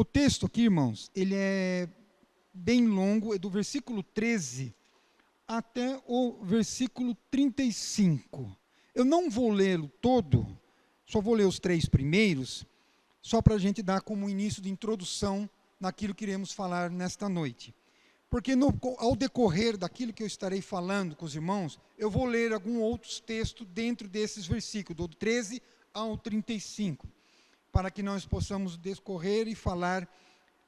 O texto aqui, irmãos, ele é bem longo, é do versículo 13 até o versículo 35. Eu não vou lê-lo todo, só vou ler os 3 primeiros, só para a gente dar como início de introdução naquilo que iremos falar nesta noite. Porque ao decorrer daquilo que eu estarei falando com os irmãos, eu vou ler alguns outros textos dentro desses versículos, do 13 ao 35, para que nós possamos discorrer e falar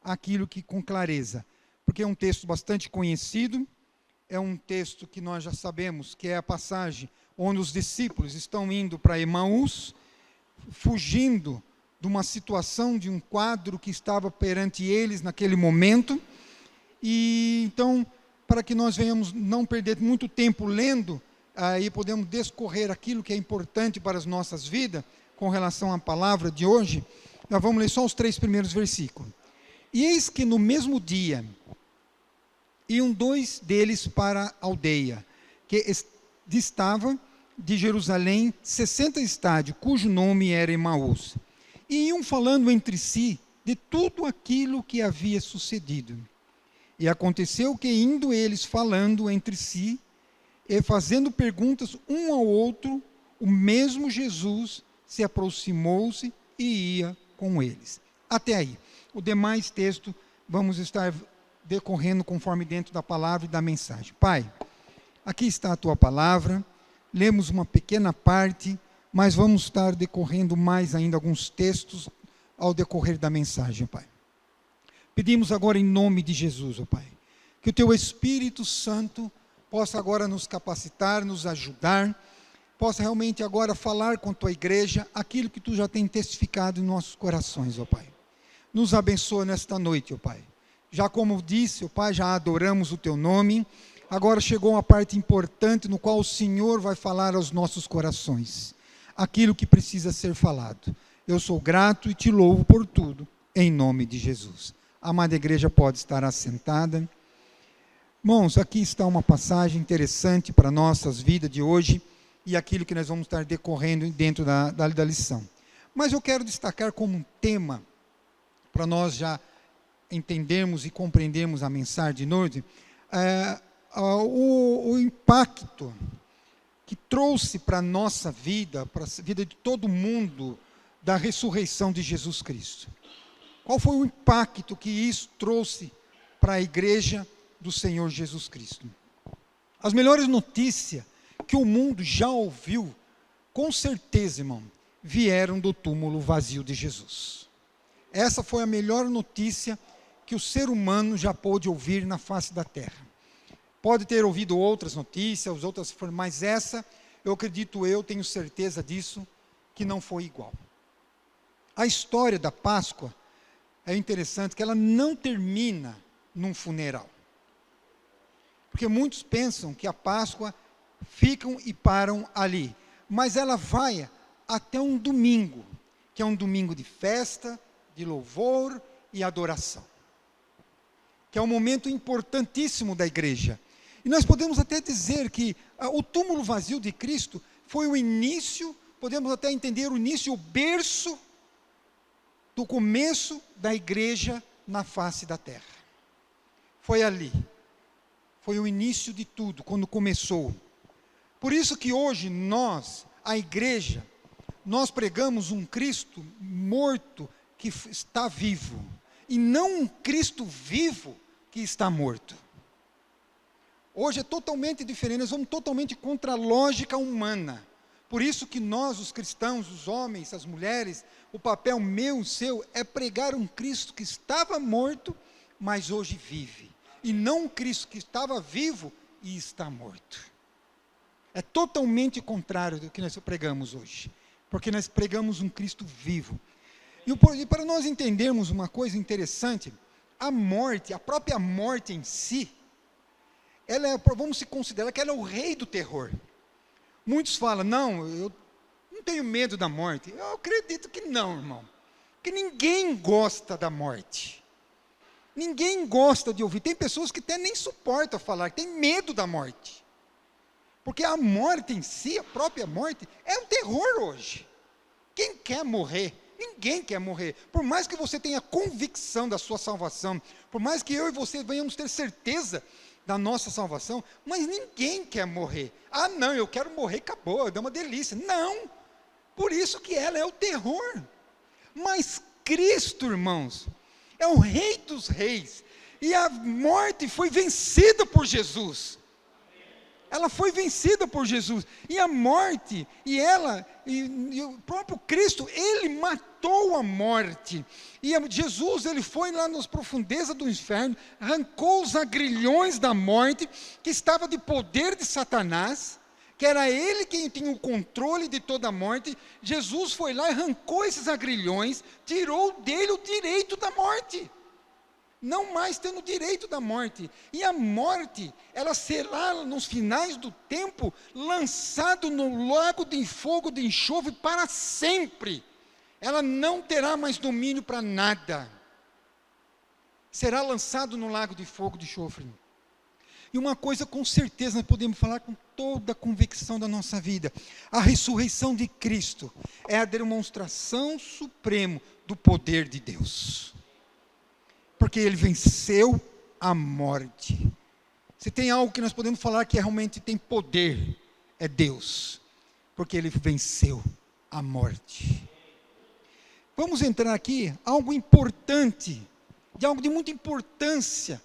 aquilo que com clareza. Porque é um texto bastante conhecido, é um texto que nós já sabemos que é a passagem onde os discípulos estão indo para Emaús, fugindo de uma situação, de um quadro que estava perante eles naquele momento. E então, para que nós venhamos não perder muito tempo lendo, aí podemos discorrer aquilo que é importante para as nossas vidas, com relação à palavra de hoje, nós vamos ler só os 3 primeiros versículos. E eis que no mesmo dia, iam 2 deles para a aldeia, que distava de Jerusalém 60 estádios, cujo nome era Emaús. E iam falando entre si de tudo aquilo que havia sucedido. E aconteceu que, indo eles falando entre si, e fazendo perguntas um ao outro, o mesmo Jesus se aproximou-se e ia com eles. Até aí. O demais texto vamos estar decorrendo conforme dentro da palavra e da mensagem. Pai, aqui está a tua palavra, lemos uma pequena parte, mas vamos estar decorrendo mais ainda alguns textos ao decorrer da mensagem, Pai. Pedimos agora em nome de Jesus, ó Pai, que o teu Espírito Santo possa agora nos capacitar, nos ajudar, possa realmente agora falar com a tua igreja aquilo que tu já tem testificado em nossos corações, ó Pai. Nos abençoa nesta noite, ó Pai. Já como disse, ó Pai, já adoramos o teu nome. Agora chegou uma parte importante no qual o Senhor vai falar aos nossos corações. Aquilo que precisa ser falado. Eu sou grato e te louvo por tudo, em nome de Jesus. A amada igreja pode estar assentada. Irmãos, aqui está uma passagem interessante para nossas vidas de hoje e aquilo que nós vamos estar decorrendo dentro da lição. Mas eu quero destacar como um tema, para nós já entendermos e compreendermos a mensagem de noite, o impacto que trouxe para a nossa vida, para a vida de todo mundo, da ressurreição de Jesus Cristo. Qual foi o impacto que isso trouxe para a igreja do Senhor Jesus Cristo? As melhores notícias que o mundo já ouviu, com certeza, irmão, vieram do túmulo vazio de Jesus. Essa foi a melhor notícia que o ser humano já pôde ouvir na face da terra. Pode ter ouvido outras notícias, outras foram, mas essa, tenho certeza disso, que não foi igual. A história da Páscoa é interessante que ela não termina num funeral. Porque muitos pensam que a Páscoa ficam e param ali. Mas ela vai até um domingo, que é um domingo de festa, de louvor e adoração. Que é um momento importantíssimo da igreja. E nós podemos até dizer que o túmulo vazio de Cristo foi o início, podemos até entender o início, o berço do começo da igreja na face da terra. Foi ali. Foi o início de tudo, quando começou. Por isso que hoje nós, a igreja, nós pregamos um Cristo morto que está vivo. E não um Cristo vivo que está morto. Hoje é totalmente diferente, nós vamos totalmente contra a lógica humana. Por isso que nós, os cristãos, os homens, as mulheres, o papel meu e seu é pregar um Cristo que estava morto, mas hoje vive. E não um Cristo que estava vivo e está morto. É totalmente contrário do que nós pregamos hoje. Porque nós pregamos um Cristo vivo. E para nós entendermos uma coisa interessante, a morte, a própria morte em si, vamos se considerar que ela é o rei do terror. Muitos falam, não, eu não tenho medo da morte. Eu acredito que não, irmão. Porque ninguém gosta da morte. Ninguém gosta de ouvir. Tem pessoas que até nem suportam falar, que têm medo da morte. Porque a morte em si, a própria morte, é um terror hoje. Quem quer morrer? Ninguém quer morrer. Por mais que você tenha convicção da sua salvação, por mais que eu e você venhamos ter certeza da nossa salvação, mas ninguém quer morrer. Ah, não, eu quero morrer, acabou, deu uma delícia. Não, por isso que ela é o terror. Mas Cristo, irmãos, é o Rei dos Reis, e a morte foi vencida por Jesus. Ela foi vencida por Jesus, e a morte, e o próprio Cristo, Ele matou a morte, e Jesus, Ele foi lá nas profundezas do inferno, arrancou os agrilhões da morte, que estava de poder de Satanás, que era Ele quem tinha o controle de toda a morte. Jesus foi lá e arrancou esses agrilhões, tirou dele o direito da morte, não mais tendo direito da morte, e a morte, ela será nos finais do tempo, lançado no lago de fogo de enxofre para sempre, ela não terá mais domínio para nada, será lançado no lago de fogo de enxofre. E uma coisa com certeza nós podemos falar com toda a convicção da nossa vida, a ressurreição de Cristo é a demonstração suprema do poder de Deus, porque Ele venceu a morte. Se tem algo que nós podemos falar que realmente tem poder, é Deus, porque Ele venceu a morte. Vamos entrar aqui, algo importante, de algo de muita importância,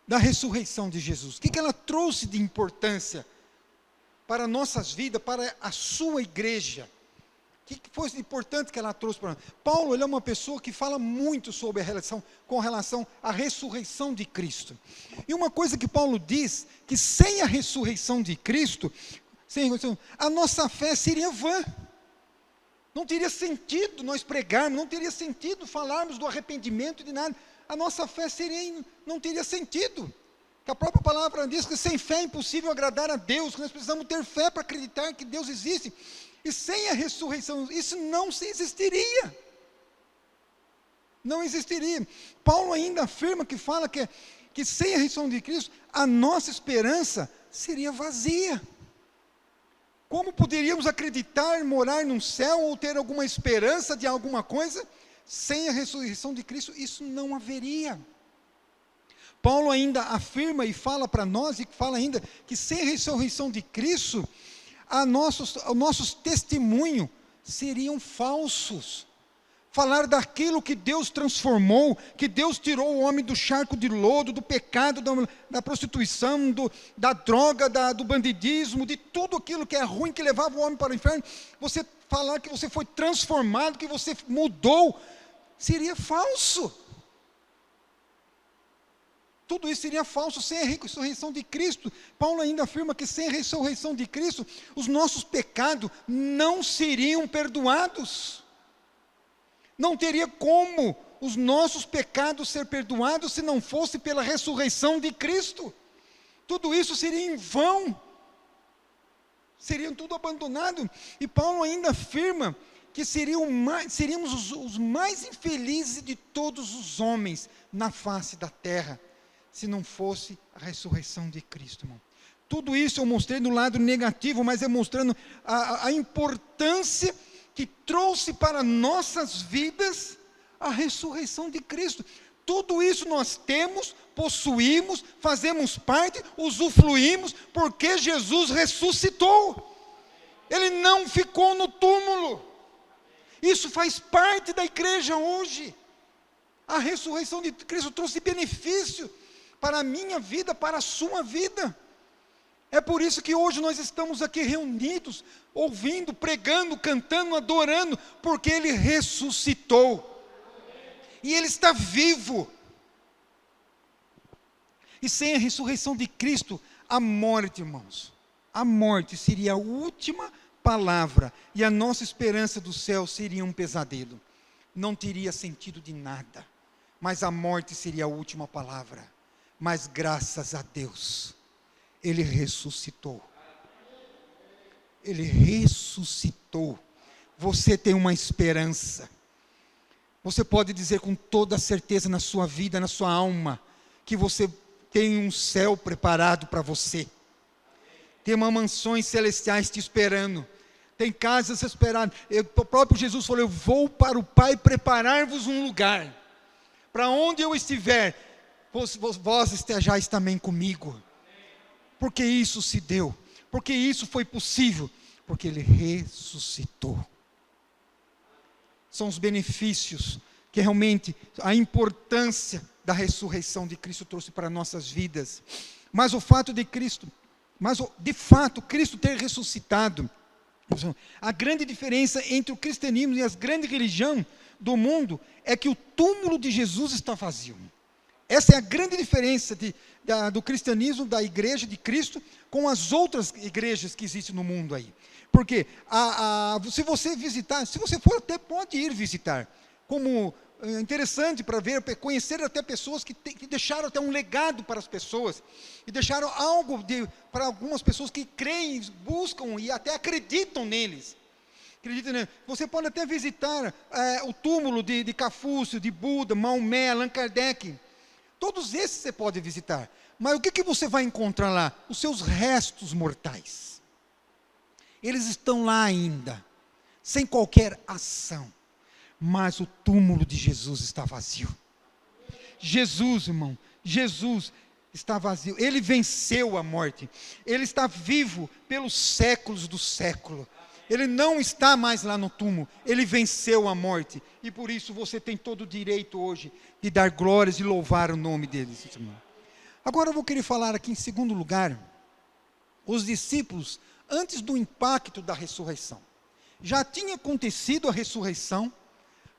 da ressurreição de Jesus. O que ela trouxe de importância para nossas vidas, para a sua igreja? O que foi importante que ela trouxe para nós? Paulo, ele é uma pessoa que fala muito sobre a relação, com relação à ressurreição de Cristo. E uma coisa que Paulo diz, que sem a ressurreição de Cristo, a nossa fé seria vã. Não teria sentido nós pregarmos, não teria sentido falarmos do arrependimento de nada. A nossa fé não teria sentido. Que a própria palavra diz que sem fé é impossível agradar a Deus, que nós precisamos ter fé para acreditar que Deus existe. E sem a ressurreição, isso não existiria. Não existiria. Paulo ainda afirma que fala que sem a ressurreição de Cristo, a nossa esperança seria vazia. Como poderíamos acreditar, morar num céu, ou ter alguma esperança de alguma coisa, sem a ressurreição de Cristo? Isso não haveria. Paulo ainda afirma e fala para nós, e fala ainda, que sem a ressurreição de Cristo, os nossos testemunhos seriam falsos. Falar daquilo que Deus transformou, que Deus tirou o homem do charco de lodo, do pecado, da prostituição, da droga, do bandidismo, de tudo aquilo que é ruim, que levava o homem para o inferno. Você falar que você foi transformado, que você mudou, seria falso. Tudo isso seria falso sem a ressurreição de Cristo. Paulo ainda afirma que sem a ressurreição de Cristo, os nossos pecados não seriam perdoados. Não teria como os nossos pecados ser perdoados se não fosse pela ressurreição de Cristo. Tudo isso seria em vão. Seria tudo abandonado. E Paulo ainda afirma que seríamos os mais infelizes de todos os homens na face da terra, se não fosse a ressurreição de Cristo, irmão. Tudo isso eu mostrei no lado negativo, mas é mostrando a importância que trouxe para nossas vidas a ressurreição de Cristo. Tudo isso nós temos, possuímos, fazemos parte, usufruímos, porque Jesus ressuscitou. Ele não ficou no túmulo. Isso faz parte da igreja hoje. A ressurreição de Cristo trouxe benefício para a minha vida, para a sua vida. É por isso que hoje nós estamos aqui reunidos, ouvindo, pregando, cantando, adorando, porque Ele ressuscitou. E Ele está vivo. E sem a ressurreição de Cristo, a morte, irmãos, a morte seria a última palavra, e a nossa esperança do céu seria um pesadelo. Não teria sentido de nada, mas a morte seria a última palavra. Mas graças a Deus, Ele ressuscitou. Ele ressuscitou. Você tem uma esperança. Você pode dizer com toda certeza na sua vida, na sua alma, que você tem um céu preparado para você. Tem uma mansões celestiais te esperando. tem casas esperadas. O próprio Jesus falou: eu vou para o Pai preparar-vos um lugar. Para onde eu estiver, vós estejais também comigo. Porque isso se deu. Porque isso foi possível. Porque Ele ressuscitou. São os benefícios que realmente a importância da ressurreição de Cristo trouxe para nossas vidas. Mas o fato de Cristo, de fato, Cristo ter ressuscitado, a grande diferença entre o cristianismo e as grandes religiões do mundo é que o túmulo de Jesus está vazio. Essa é a grande diferença do cristianismo, da igreja de Cristo, com as outras igrejas que existem no mundo aí. Porque se você visitar, se você for até pode ir visitar, como interessante para ver, conhecer até pessoas que deixaram até um legado para as pessoas, e deixaram algo para algumas pessoas que creem, buscam e até acreditam neles. Você pode até visitar o túmulo de Confúcio, de Buda, Maomé, Allan Kardec. Todos esses você pode visitar. Mas o que você vai encontrar lá? Os seus restos mortais. Eles estão lá ainda, sem qualquer ação. Mas o túmulo de Jesus está vazio. Jesus, irmão, Jesus está vazio. Ele venceu a morte. Ele está vivo pelos séculos do século. Ele não está mais lá no túmulo. Ele venceu a morte. E por isso você tem todo o direito hoje de dar glórias e louvar o nome dele. Agora eu vou querer falar aqui em segundo lugar, os discípulos, antes do impacto da ressurreição. Já tinha acontecido a ressurreição,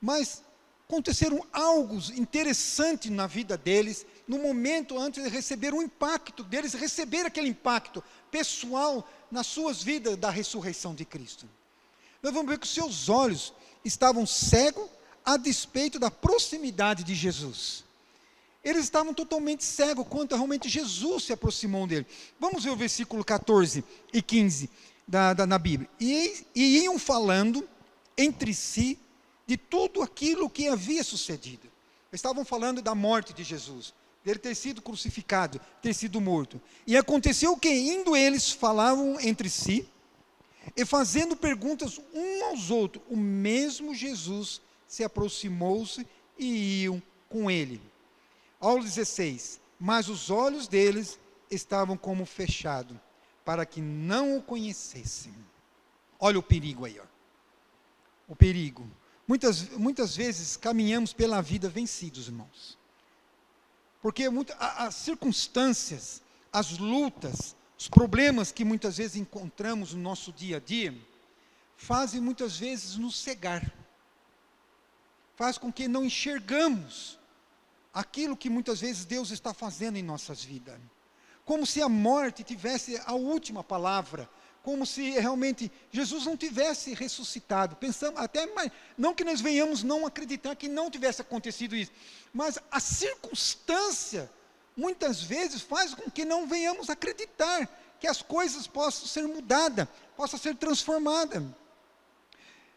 mas aconteceram algo interessante na vida deles, no momento antes de receber o impacto deles, receber aquele impacto pessoal nas suas vidas da ressurreição de Cristo. Nós vamos ver que os seus olhos estavam cegos a despeito da proximidade de Jesus. Eles estavam totalmente cegos quanto realmente Jesus se aproximou dele. Vamos ver o versículo 14 e 15 na Bíblia. E iam falando entre si de tudo aquilo que havia sucedido. Estavam falando da morte de Jesus, dele ter sido crucificado, ter sido morto. E aconteceu que, indo eles, falavam entre si, e fazendo perguntas um aos outros, o mesmo Jesus se aproximou-se e iam com ele. Ao 16, mas os olhos deles estavam como fechados, para que não o conhecessem. Olha o perigo aí, ó. O perigo. Muitas vezes caminhamos pela vida vencidos, irmãos. Porque as circunstâncias, as lutas, os problemas que muitas vezes encontramos no nosso dia a dia, fazem muitas vezes nos cegar. Faz com que não enxergamos aquilo que muitas vezes Deus está fazendo em nossas vidas. Como se a morte tivesse a última palavra, como se realmente Jesus não tivesse ressuscitado. Pensamos até, não que nós venhamos não acreditar que não tivesse acontecido isso, mas a circunstância, muitas vezes, faz com que não venhamos acreditar que as coisas possam ser mudadas, possam ser transformadas.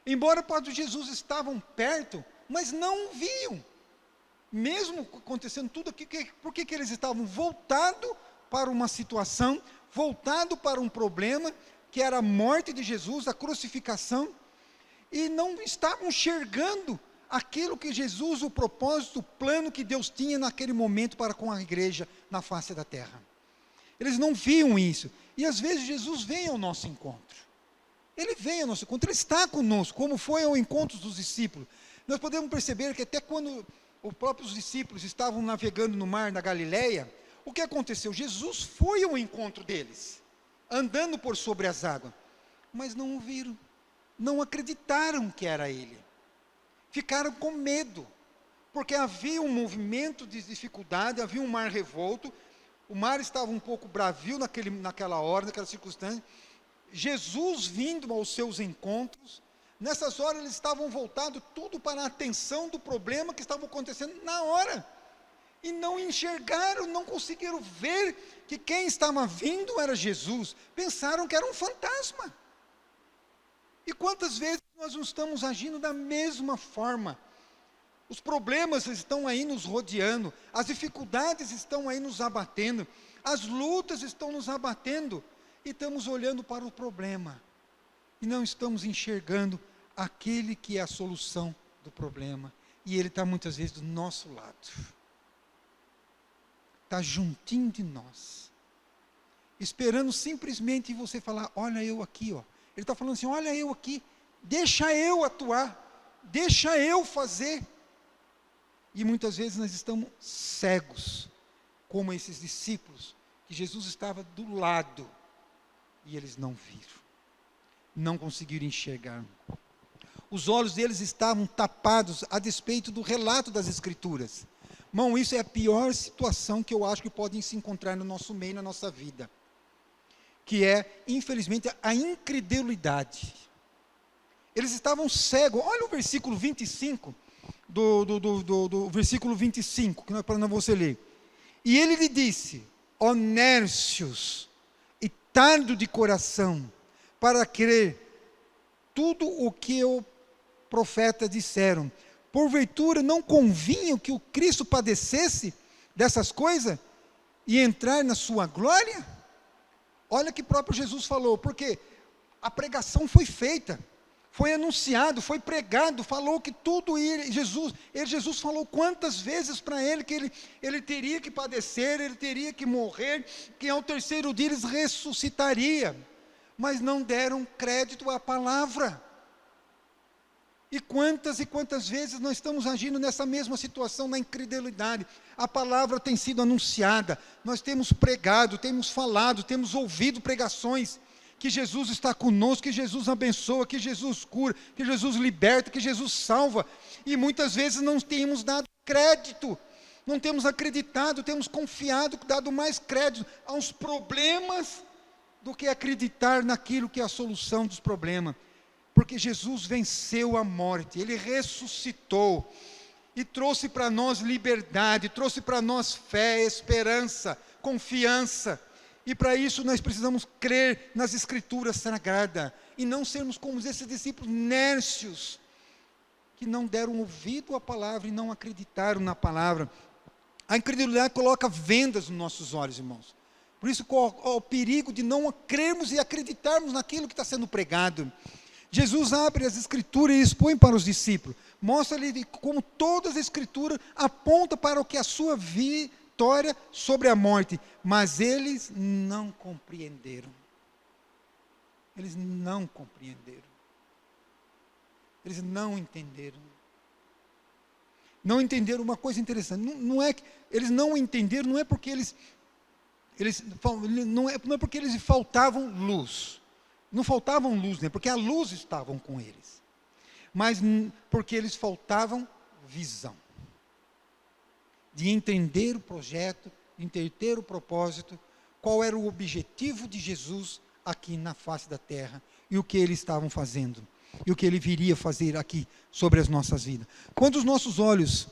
Embora para Jesus estavam perto, mas não viam. Mesmo acontecendo tudo aqui, por que eles estavam voltados para uma situação, voltados para um problema, que era a morte de Jesus, a crucificação, e não estavam enxergando aquilo que Jesus, o propósito, o plano que Deus tinha naquele momento para com a igreja na face da terra. Eles não viam isso, e às vezes Jesus vem ao nosso encontro. Ele vem ao nosso encontro, Ele está conosco, como foi ao encontro dos discípulos. Nós podemos perceber que até quando os próprios discípulos estavam navegando no mar na Galileia, o que aconteceu? Jesus foi ao encontro deles, andando por sobre as águas, mas não o viram, não acreditaram que era Ele, ficaram com medo, porque havia um movimento de dificuldade, havia um mar revolto, o mar estava um pouco bravio naquela hora, naquela circunstância, Jesus vindo aos seus encontros. Nessas horas eles estavam voltados tudo para a atenção do problema que estava acontecendo na hora. E não enxergaram, não conseguiram ver que quem estava vindo era Jesus. Pensaram que era um fantasma. E quantas vezes nós não estamos agindo da mesma forma? Os problemas estão aí nos rodeando, as dificuldades estão aí nos abatendo, as lutas estão nos abatendo, e estamos olhando para o problema. e não estamos enxergando aquele que é a solução do problema. E ele está muitas vezes do nosso lado. Está juntinho de nós. Esperando simplesmente você falar, olha eu aqui, ó. Ele está falando assim, olha eu aqui, deixa eu atuar, deixa eu fazer. E muitas vezes nós estamos cegos, como esses discípulos, que Jesus estava do lado, e eles não viram, não conseguiram enxergar. Os olhos deles estavam tapados a despeito do relato das Escrituras. Irmão, isso é a pior situação que eu acho que pode se encontrar no nosso meio, na nossa vida. Que é, infelizmente, a incredulidade. Eles estavam cegos. Olha o versículo 25, do versículo 25, que não é para não você ler. E ele lhe disse, ó nércios e tardo de coração, para crer tudo o que o profeta disseram. Porventura não convinha que o Cristo padecesse dessas coisas e entrar na sua glória? Olha que próprio Jesus falou, porque a pregação foi feita, foi anunciado, foi pregado, falou que tudo ia, Jesus falou quantas vezes para ele que ele teria que padecer, ele teria que morrer, que ao terceiro dia ele ressuscitaria, mas não deram crédito à palavra. E quantas vezes nós estamos agindo nessa mesma situação, na incredulidade. A palavra tem sido anunciada, nós temos pregado, temos falado, temos ouvido pregações, que Jesus está conosco, que Jesus abençoa, que Jesus cura, que Jesus liberta, que Jesus salva, e muitas vezes não temos dado crédito, não temos acreditado, temos confiado, dado mais crédito aos problemas, do que acreditar naquilo que é a solução dos problemas. Porque Jesus venceu a morte, Ele ressuscitou, e trouxe para nós liberdade, trouxe para nós fé, esperança, confiança, e para isso nós precisamos crer nas Escrituras Sagradas, e não sermos como esses discípulos nércios, que não deram ouvido à palavra e não acreditaram na palavra. A incredulidade coloca vendas nos nossos olhos, irmãos. Por isso o perigo de não crermos e acreditarmos naquilo que está sendo pregado. Jesus abre as Escrituras e expõe para os discípulos, mostra-lhe como todas as Escrituras apontam para o que a sua vitória sobre a morte, mas eles não compreenderam. Eles não compreenderam. Eles não entenderam. Não entenderam uma coisa interessante. Não é que eles não entenderam, não é porque não é porque eles faltavam luz. Não faltavam luz, né? Porque a luz estavam com eles. Mas porque eles faltavam visão. De entender o projeto, de entender o propósito, qual era o objetivo de Jesus aqui na face da terra, e o que eles estavam fazendo, e o que ele viria fazer aqui sobre as nossas vidas. Quando os nossos olhos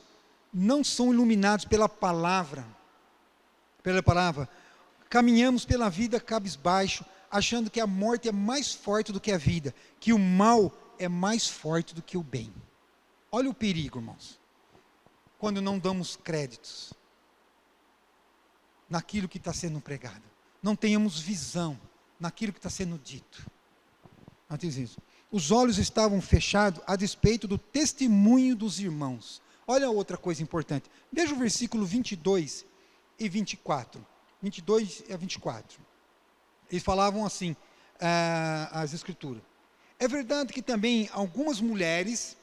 não são iluminados pela palavra, caminhamos pela vida cabisbaixo, achando que a morte é mais forte do que a vida, que o mal é mais forte do que o bem. Olha o perigo, irmãos, quando não damos créditos naquilo que está sendo pregado, não tenhamos visão naquilo que está sendo dito. Os olhos estavam fechados a despeito do testemunho dos irmãos. Olha outra coisa importante, veja o versículo 22 e 24, 22 a 24, eles falavam assim, as Escrituras: é verdade que também algumas mulheres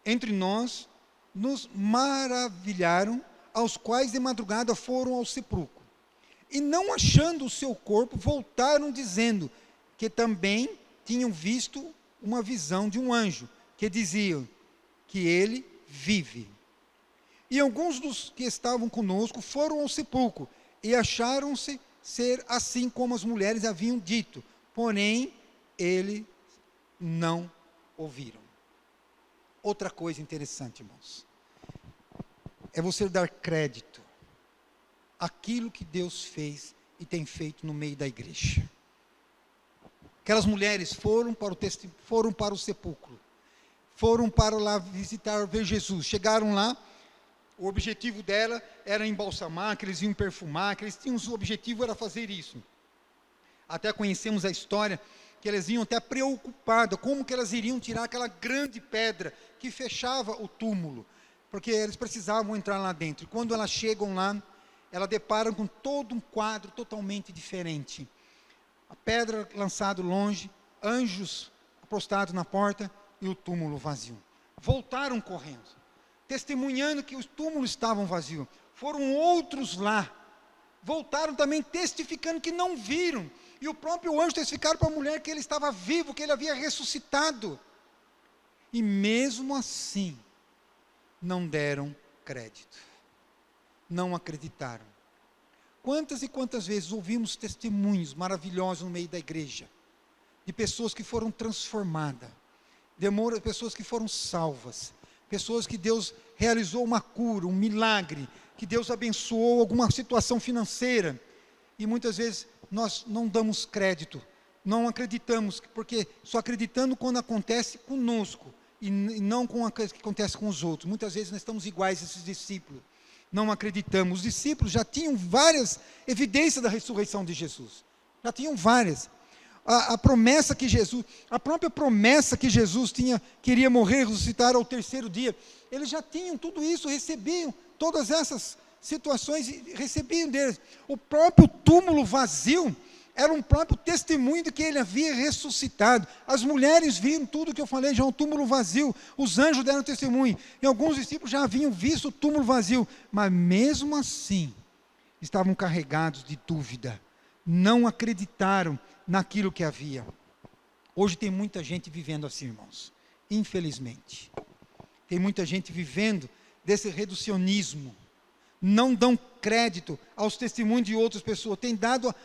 entre nós nos maravilharam, aos quais de madrugada foram ao sepulcro, e não achando o seu corpo, voltaram dizendo que também tinham visto uma visão de um anjo, que diziam que ele vive. E alguns dos que estavam conosco foram ao sepulcro, e acharam-se ser assim como as mulheres haviam dito, porém, eles não ouviram. Outra coisa interessante, irmãos, é você dar crédito àquilo que Deus fez e tem feito no meio da igreja. Aquelas mulheres foram para o sepulcro, foram para lá visitar, ver Jesus, chegaram lá, o objetivo dela era embalsamar, que eles iam perfumar, que eles tinham, o objetivo era fazer isso. Até conhecemos a história, que elas iam até preocupadas, como que elas iriam tirar aquela grande pedra que fechava o túmulo, porque eles precisavam entrar lá dentro. E quando elas chegam lá, elas deparam com todo um quadro totalmente diferente. A pedra lançada longe, anjos prostrados na porta e o túmulo vazio. Voltaram correndo, testemunhando que os túmulos estavam vazios. Foram outros lá, voltaram também testificando que não viram. E o próprio anjo testificaram para a mulher que ele estava vivo, que ele havia ressuscitado. E mesmo assim, não deram crédito. Não acreditaram. Quantas e quantas vezes ouvimos testemunhos maravilhosos no meio da igreja, de pessoas que foram transformadas, de pessoas que foram salvas, pessoas que Deus realizou uma cura, um milagre, que Deus abençoou alguma situação financeira, e muitas vezes nós não damos crédito, não acreditamos, porque só acreditando quando acontece conosco, e não com o que acontece com os outros. Muitas vezes nós estamos iguais a esses discípulos, não acreditamos. Os discípulos já tinham várias evidências da ressurreição de Jesus, já tinham várias. A promessa que Jesus, a própria promessa que Jesus queria morrer e ressuscitar ao terceiro dia, eles já tinham tudo isso, recebiam todas essas situações, recebiam deles. O próprio túmulo vazio era um próprio testemunho de que ele havia ressuscitado. As mulheres viram tudo que eu falei, já um túmulo vazio. Os anjos deram testemunho. E alguns discípulos já haviam visto o túmulo vazio, mas mesmo assim, estavam carregados de dúvida. Não acreditaram naquilo que havia. Hoje tem muita gente vivendo assim, irmãos. Infelizmente. Tem muita gente vivendo desse reducionismo. Não dão crédito aos testemunhos de outras pessoas. Tem dado,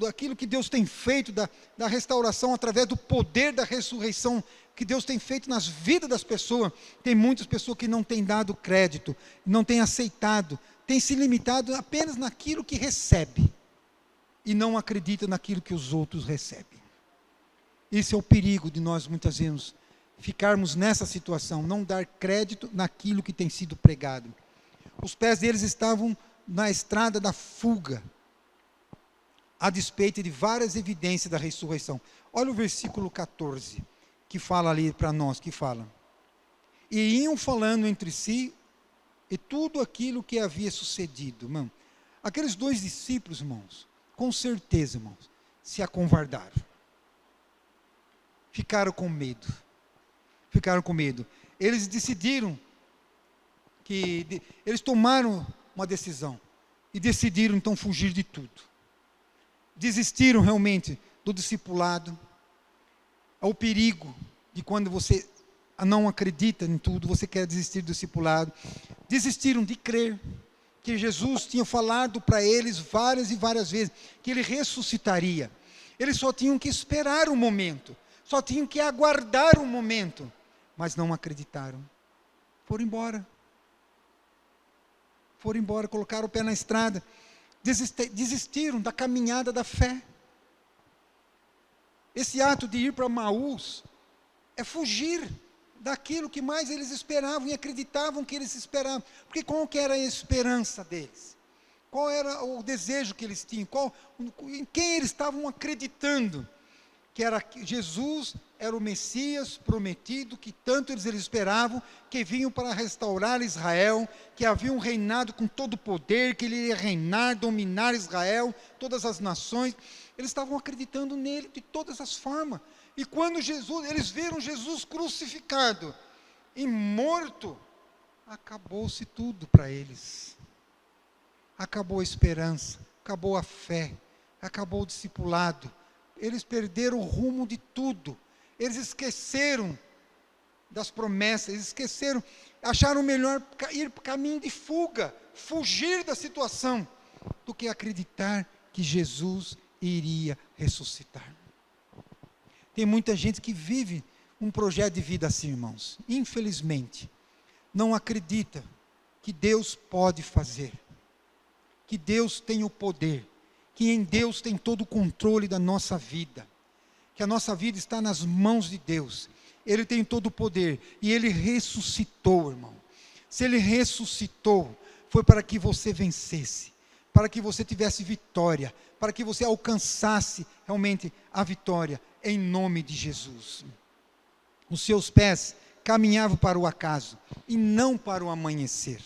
daquilo que Deus tem feito, da restauração, através do poder da ressurreição, que Deus tem feito nas vidas das pessoas. Tem muitas pessoas que não têm dado crédito, não têm aceitado, têm se limitado apenas naquilo que recebe, e não acredita naquilo que os outros recebem. Esse é o perigo de nós, muitas vezes, ficarmos nessa situação, não dar crédito naquilo que tem sido pregado. Os pés deles estavam na estrada da fuga, a despeito de várias evidências da ressurreição. Olha o versículo 14, que fala ali para nós, que fala: e iam falando entre si, e tudo aquilo que havia sucedido. Irmão, aqueles dois discípulos, irmãos, com certeza, irmãos, se acovardaram. Ficaram com medo. Ficaram com medo. Eles decidiram eles tomaram uma decisão e decidiram então fugir de tudo. Desistiram realmente do discipulado. Ao perigo de quando você não acredita em tudo, você quer desistir do discipulado. Desistiram de crer que Jesus tinha falado para eles várias e várias vezes que ele ressuscitaria. Eles só tinham que esperar um momento, só tinham que aguardar um momento, mas não acreditaram. Foram embora. Foram embora, colocaram o pé na estrada, desistiram da caminhada da fé. Esse ato de ir para Maús é fugir daquilo que mais eles esperavam e acreditavam que eles esperavam. Porque qual que era a esperança deles? Qual era o desejo que eles tinham? Em quem eles estavam acreditando? Que Jesus era o Messias prometido, que tanto eles esperavam, que vinham para restaurar Israel, que havia um reinado com todo o poder, que ele iria reinar, dominar Israel, todas as nações. Eles estavam acreditando nele de todas as formas. E quando eles viram Jesus crucificado e morto, acabou-se tudo para eles. Acabou a esperança, acabou a fé, acabou o discipulado. Eles perderam o rumo de tudo. Eles esqueceram das promessas, eles esqueceram, acharam melhor ir para o caminho de fuga, fugir da situação, do que acreditar que Jesus iria ressuscitar. Tem muita gente que vive um projeto de vida assim, irmãos. Infelizmente, não acredita que Deus pode fazer, que Deus tem o poder, que em Deus tem todo o controle da nossa vida, que a nossa vida está nas mãos de Deus. Ele tem todo o poder, e Ele ressuscitou, irmão. Se Ele ressuscitou, foi para que você vencesse, para que você tivesse vitória, para que você alcançasse realmente a vitória, em nome de Jesus. Os seus pés caminhavam para o acaso, e não para o amanhecer.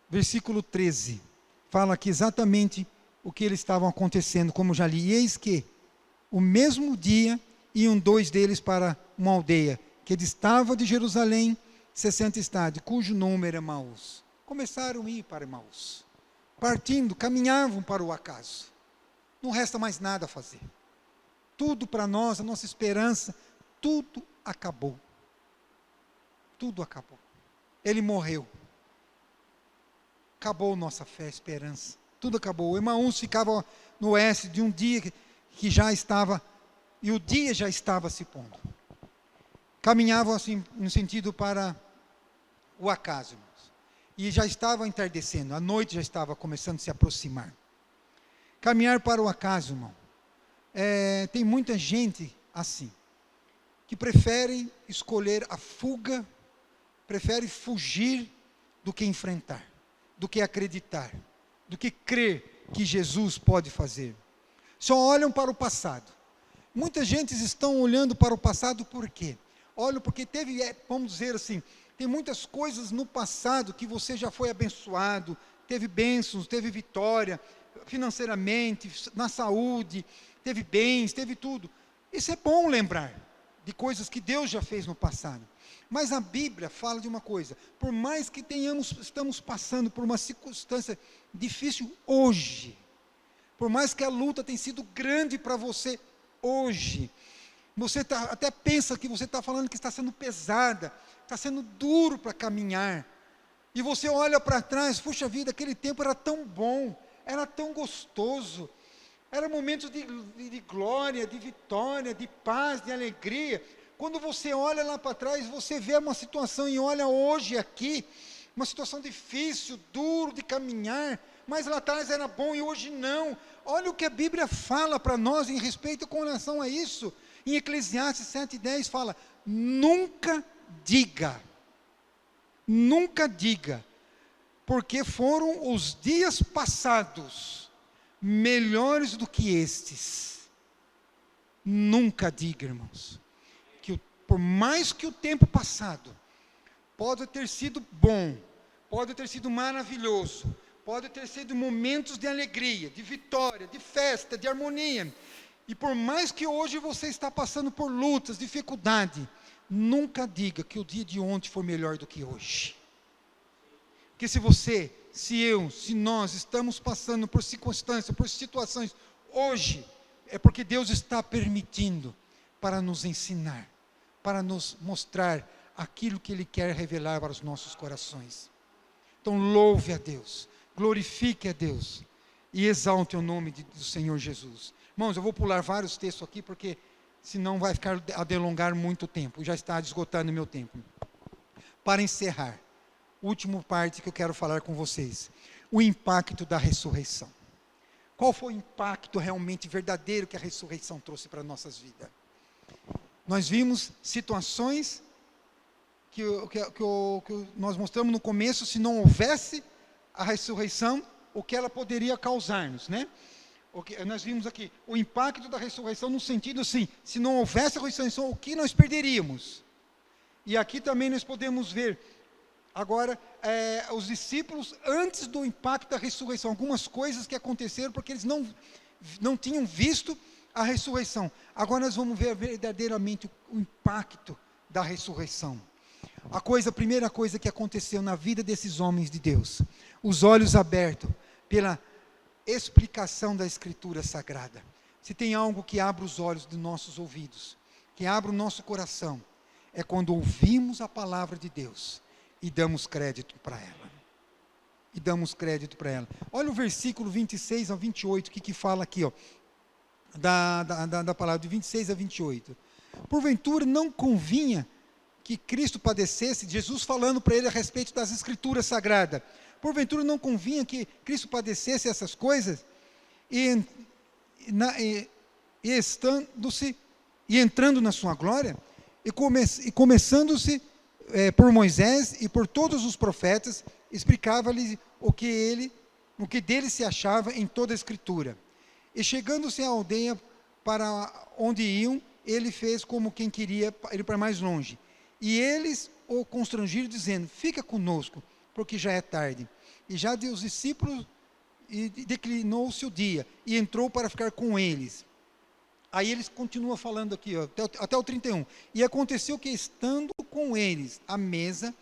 Versículo 13, fala aqui exatamente o que eles estavam acontecendo, como já li. E eis que, o mesmo dia, iam 2 deles para uma aldeia, que distava de Jerusalém 60 estádios, cujo nome era Emaús. Começaram a ir para Emaús, partindo, caminhavam para o acaso. Não resta mais nada a fazer. Tudo para nós, a nossa esperança, tudo acabou. Tudo acabou. Ele morreu. Acabou nossa fé, esperança. Tudo acabou. Emaús ficava no oeste de um dia que já estava, e o dia já estava se pondo. Caminhavam assim, no sentido para o acaso, irmãos. E já estava entardecendo, a noite já estava começando a se aproximar. Caminhar para o acaso, irmão. Tem muita gente assim, que prefere escolher a fuga, prefere fugir do que enfrentar, do que acreditar, do que crer que Jesus pode fazer. Só olham para o passado. Muitas gentes estão olhando para o passado por quê? Olham porque teve, vamos dizer assim, tem muitas coisas no passado que você já foi abençoado, teve bênçãos, teve vitória, financeiramente, na saúde, teve bens, teve tudo. Isso é bom lembrar de coisas que Deus já fez no passado. Mas a Bíblia fala de uma coisa: por mais que estamos passando por uma circunstância difícil hoje, por mais que a luta tenha sido grande para você hoje, você até pensa que você está falando que está sendo pesada, está sendo duro para caminhar, e você olha para trás, puxa vida, aquele tempo era tão bom, era tão gostoso, era momentos de glória, de vitória, de paz, de alegria. Quando você olha lá para trás, você vê uma situação, e olha hoje aqui, uma situação difícil, duro de caminhar, mas lá atrás era bom e hoje não. Olha o que a Bíblia fala para nós em respeito com relação a isso. Em Eclesiastes 7:10 fala: nunca diga, porque foram os dias passados melhores do que estes. Nunca diga, irmãos, que por mais que o tempo passado pode ter sido bom, pode ter sido maravilhoso, pode ter sido momentos de alegria, de vitória, de festa, de harmonia, e por mais que hoje você está passando por lutas, dificuldade, nunca diga que o dia de ontem foi melhor do que hoje. Porque se nós estamos passando por circunstâncias, por situações hoje, é porque Deus está permitindo para nos ensinar, para nos mostrar aquilo que Ele quer revelar para os nossos corações. Então louve a Deus, glorifique a Deus e exalte o nome do Senhor Jesus. Irmãos, eu vou pular vários textos aqui, porque senão vai ficar a delongar muito tempo, já está esgotando o meu tempo. Para encerrar, última parte que eu quero falar com vocês, o impacto da ressurreição. Qual foi o impacto realmente verdadeiro que a ressurreição trouxe para nossas vidas? Nós vimos situações que nós mostramos no começo, se não houvesse a ressurreição, o que ela poderia causar-nos, né? Nós vimos aqui o impacto da ressurreição no sentido assim, se não houvesse a ressurreição, o que nós perderíamos? E aqui também nós podemos ver, agora, os discípulos, antes do impacto da ressurreição, algumas coisas que aconteceram, porque eles não tinham visto a ressurreição. Agora nós vamos ver verdadeiramente o impacto da ressurreição. A primeira coisa que aconteceu na vida desses homens de Deus, os olhos abertos pela explicação da Escritura Sagrada. Se tem algo que abre os olhos dos nossos ouvidos, que abre o nosso coração, é quando ouvimos a palavra de Deus e damos crédito para ela. Olha o versículo 26 a 28, que fala aqui, da palavra, de 26 a 28. Porventura não convinha que Cristo padecesse, Jesus falando para ele a respeito das Escrituras Sagradas, porventura não convinha que Cristo padecesse essas coisas, e entrando na sua glória, e começando-se por Moisés e por todos os profetas, explicava-lhes o que ele no que dele se achava em toda a Escritura. E chegando-se à aldeia para onde iam, ele fez como quem queria ir para mais longe. E eles o constrangiram, dizendo: fica conosco, porque já é tarde. E já deu os discípulos, e declinou-se o dia, e entrou para ficar com eles. Aí eles continuam falando aqui, ó, até o 31. E aconteceu que, estando com eles à mesa,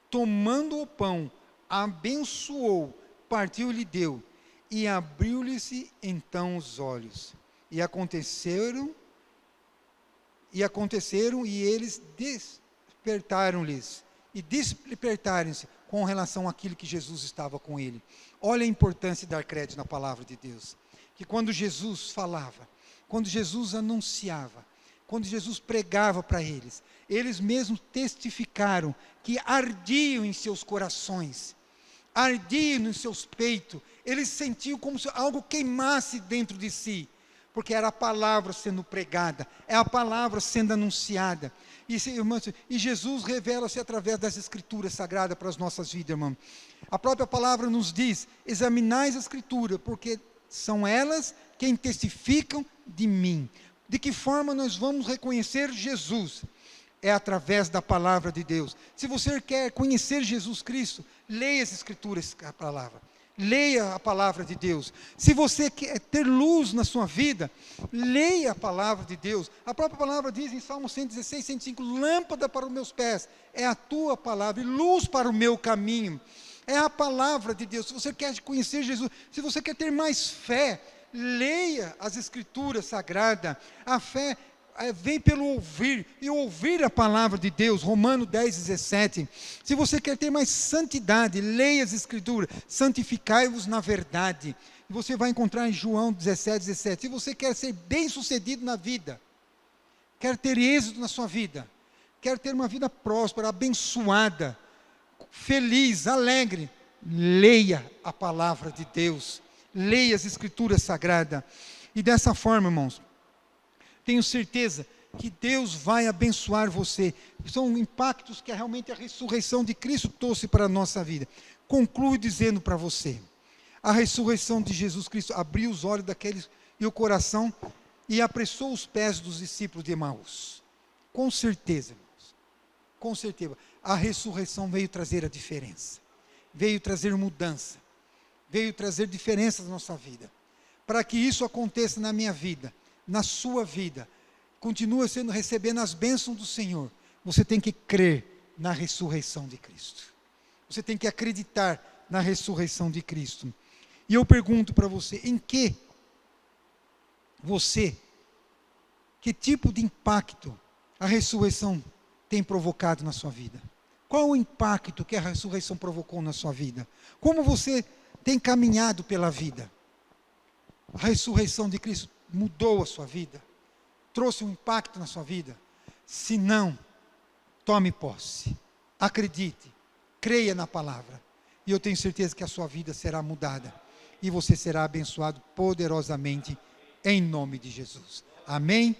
tomando o pão, abençoou, partiu e lhe deu, e abriu-lhes então os olhos. E aconteceram, e eles despertaram-lhes, e despertaram-se com relação àquilo que Jesus estava com ele. Olha a importância de dar crédito na palavra de Deus. Que quando Jesus falava, quando Jesus anunciava, quando Jesus pregava para eles, eles mesmos testificaram que ardiam em seus corações, ardiam nos seus peitos, eles sentiam como se algo queimasse dentro de si, porque era a palavra sendo pregada, é a palavra sendo anunciada. E Jesus revela-se através das Escrituras Sagradas para as nossas vidas, irmão. A própria palavra nos diz: examinai as Escrituras, porque são elas quem testificam de mim. De que forma nós vamos reconhecer Jesus? É através da palavra de Deus. Se você quer conhecer Jesus Cristo, leia as Escrituras, a palavra. Leia a palavra de Deus. Se você quer ter luz na sua vida, leia a palavra de Deus. A própria palavra diz em Salmo 116, 105, lâmpada para os meus pés, é a tua palavra, e luz para o meu caminho. É a palavra de Deus. Se você quer conhecer Jesus, se você quer ter mais fé, leia as Escrituras Sagradas. A fé vem pelo ouvir, e ouvir a palavra de Deus, Romanos 10, 17. Se você quer ter mais santidade, leia as Escrituras, santificai-vos na verdade. E você vai encontrar em João 17, 17. Se você quer ser bem sucedido na vida, quer ter êxito na sua vida, quer ter uma vida próspera, abençoada, feliz, alegre, leia a palavra de Deus, leia as Escrituras Sagradas. E dessa forma, irmãos, tenho certeza que Deus vai abençoar você. São impactos que realmente a ressurreição de Cristo trouxe para a nossa vida. Concluo dizendo para você: a ressurreição de Jesus Cristo abriu os olhos daqueles e o coração, e apressou os pés dos discípulos de Emaús. Com certeza, irmãos, com certeza, a ressurreição veio trazer a diferença, veio trazer mudança, veio trazer diferença na nossa vida. Para que isso aconteça na minha vida, na sua vida, continua recebendo as bênçãos do Senhor, você tem que crer na ressurreição de Cristo. Você tem que acreditar na ressurreição de Cristo. E eu pergunto para você, que tipo de impacto a ressurreição tem provocado na sua vida? Qual o impacto que a ressurreição provocou na sua vida? Como você tem caminhado pela vida? A ressurreição de Cristo mudou a sua vida? Trouxe um impacto na sua vida? Se não, tome posse, acredite, creia na palavra, e eu tenho certeza que a sua vida será mudada, e você será abençoado poderosamente, em nome de Jesus. Amém?